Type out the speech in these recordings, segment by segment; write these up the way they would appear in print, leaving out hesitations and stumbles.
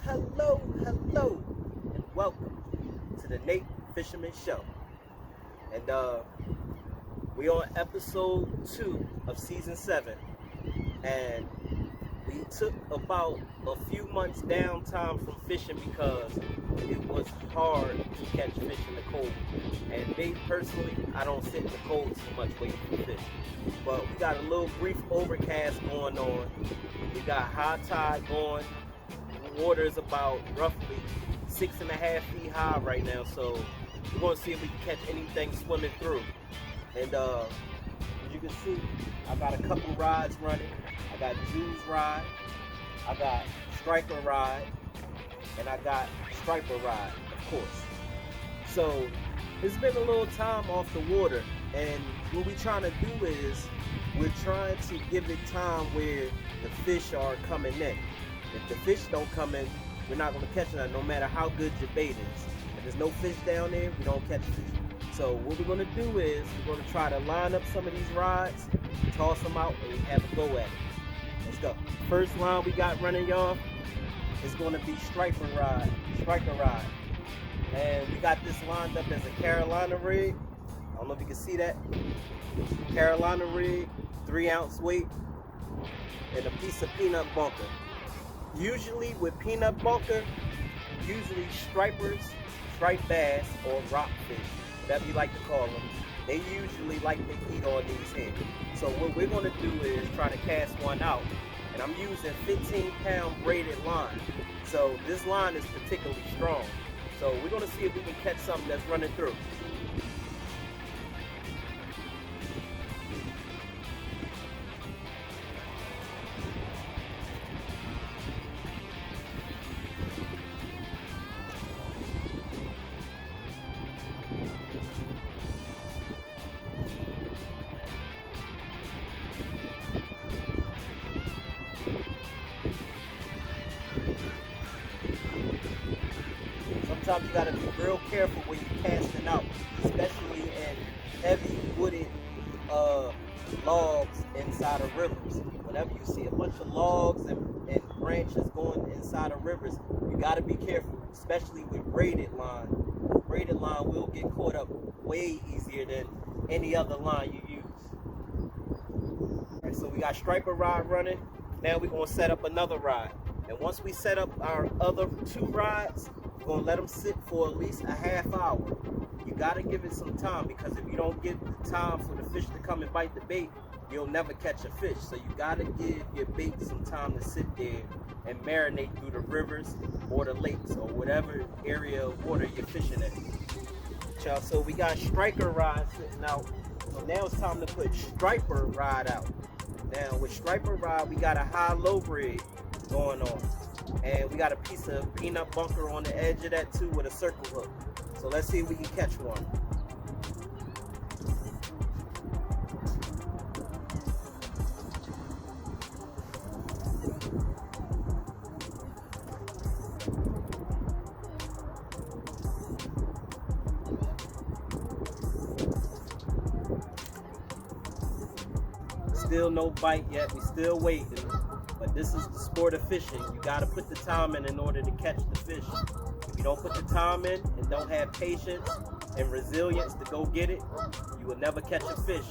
hello, and welcome to the Fisherman Show. And we on episode 2 of season 7, and we took about a few months downtime from fishing because it was hard to catch fish in the cold. And me personally, I don't sit in the cold too much waiting for fish. But we got a little brief overcast going on. We got high tide going. The water is about roughly 6.5 feet high right now, so we're going to see if we can catch anything swimming through. And as you can see, I got a couple rods running. I got Jew's rod, I got striper rod, and I got striper rod, of course. So it's been a little time off the water, and what we're trying to do is we're trying to give it time where the fish are coming in. If the fish don't come in, we're not going to catch none, no matter how good your bait is. If there's no fish down there, we don't catch fish. So what we're going to do is we're going to try to line up some of these rods, toss them out, and have a go at it. Let's go. First line we got running, y'all, is going to be striker rod. And we got this lined up as a Carolina rig. I don't know if you can see that. Carolina rig, 3-ounce weight, and a piece of peanut bunker. Usually with peanut bunker, usually stripers, striped bass, or rockfish, whatever you like to call them, they usually like to eat on these here. So what we're going to do is try to cast one out. And I'm using 15-pound braided line. So this line is particularly strong. So we're going to see if we can catch something that's running through. Sometimes you gotta be real careful when you're casting out, especially in heavy wooded logs inside of rivers. Whenever you see a bunch of logs and branches going inside of rivers, you gotta be careful, especially with braided line. Braided line will get caught up way easier than any other line you use. Alright, so we got striper rod running. Now we're gonna set up another rod. And once we set up our other 2 rods, we're going to let them sit for at least a half hour. You got to give it some time, because if you don't give the time for the fish to come and bite the bait, you'll never catch a fish. So you got to give your bait some time to sit there and marinate through the rivers or the lakes or whatever area of water you're fishing in. So we got striker rod sitting out. So now it's time to put striper rod out. Now with striper rod, we got a high-low rig going on. And we got a piece of peanut bunker on the edge of that too with a circle hook. So let's see if we can catch one. Still no bite yet, we still waiting. But this is the sport of fishing. You gotta put the time in order to catch the fish. If you don't put the time in and don't have patience and resilience to go get it, you will never catch a fish.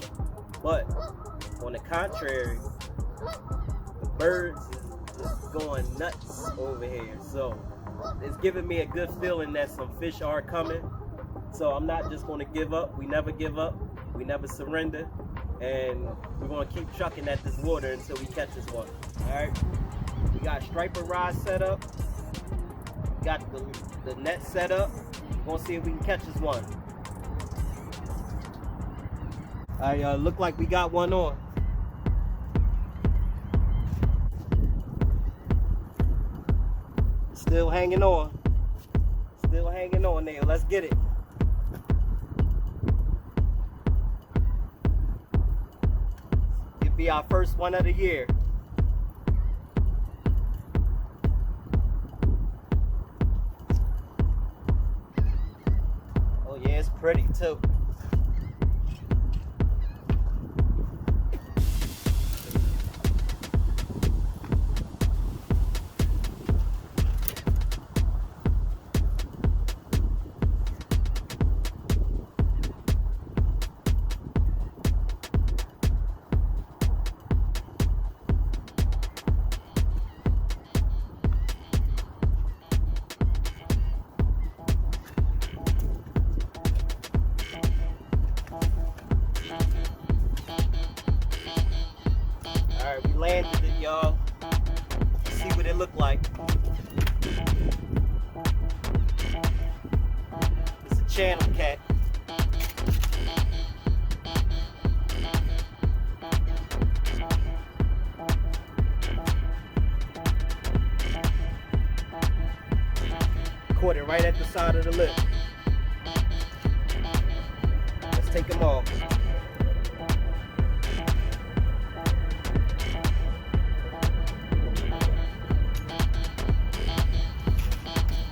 But on the contrary, the birds is going nuts over here. So it's giving me a good feeling that some fish are coming. So I'm not just gonna give up. We never give up. We never surrender. And we're going to keep trucking at this water until we catch this one. Alright, we got striper rod set up. We got the net set up. We're going to see if we can catch this one. Alright, look like we got one on. Still hanging on. Still hanging on there. Let's get it. Be our first one of the year. Oh yeah, it's pretty too. channel cat. Caught it right at the side of the lip. Let's take them off.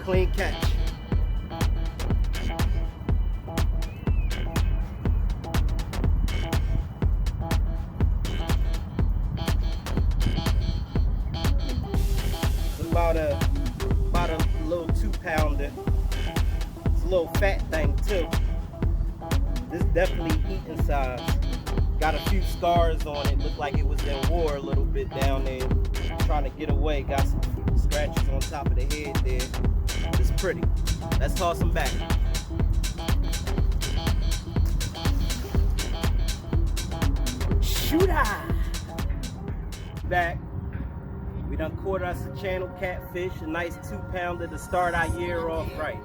Clean catch. About a little 2-pounder. It's a little fat thing too. This definitely eating size. Got a few scars on it. Looked like it was in war a little bit down there. Trying to get away. Got some scratches on top of the head there. It's pretty. Let's toss them back. Shoot! Back. We done caught us a channel catfish, a nice 2-pounder to start our year off right.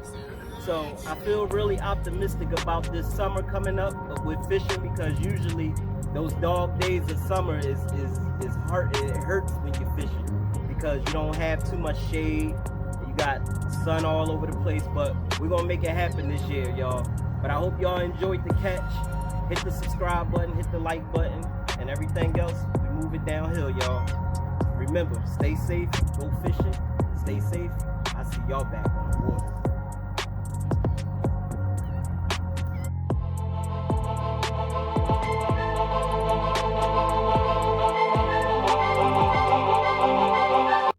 So I feel really optimistic about this summer coming up with fishing, because usually those dog days of summer is hard. It hurts when you're fishing because you don't have too much shade. You got sun all over the place, but we're gonna make it happen this year, y'all. But I hope y'all enjoyed the catch. Hit the subscribe button, hit the like button, and everything else, we move it downhill, y'all. Remember, stay safe, go fishing, stay safe. I'll see y'all back on the water.